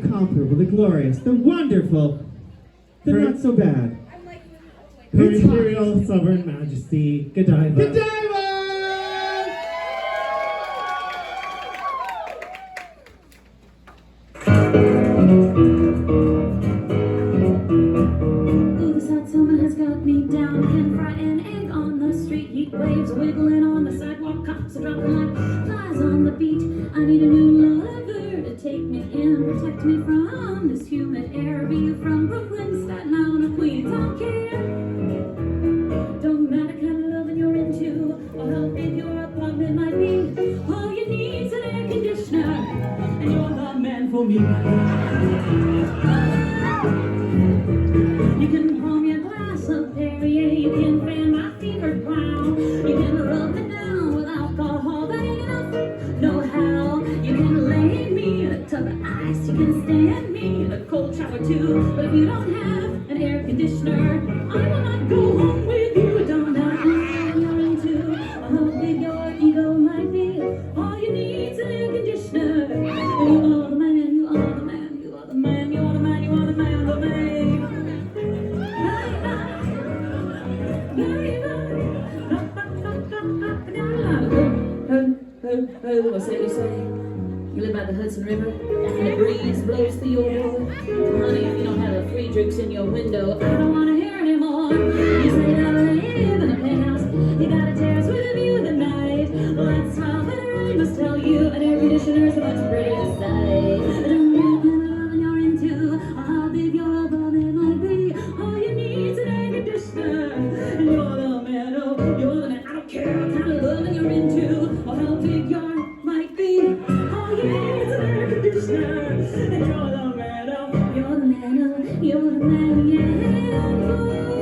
Comparable, the glorious, the wonderful, the not so bad. Her Imperial Sovereign Majesty, GoDiva. GoDiva! Ooh, this hot summer has got me down. Can fry an egg on the street. Heat waves wiggling on the sidewalk. Cops are dropping like flies on the beat. I need a new lover to take me in, protect me from this humid air. Be you from Brooklyn, Staten Island, or Queens, I don't care. Don't matter kind of loving you're into, or how big your apartment might be. All you need is an air conditioner, and you're the man for me. You can pour me a glass of Perrier, you can fan my fevered brow, you can rub me down with alcohol, that ain't enough, no how. You can lay me in a tub of ice, you can stand me in a cold shower too, but if you don't have an air conditioner, I will not go home with you. Don't matter how you're into, or how big your ego might be, all you need is an air conditioner, and you are the man, you are the man, you are the man, you are the man, you are the man, the man. Oh, what's that you say? You live by the Hudson River, and the breeze blows through your door. Honey, if you don't have a free drinks in your window, I don't want to hear anymore. You say I live in a penthouse, you got a terrace with a view of the night. Well, that's how, but I must tell you, an air conditioner's a much prettier sight. I don't know what kind of loving you're into, or how big your apartment might be. All you need is an air conditioner, and you're the man, oh, you're the man. I don't care what kind of loving you're into, or how big your might be. All you need is an air conditioner, and you're the man, oh, you're the man, oh, you're the man, yeah.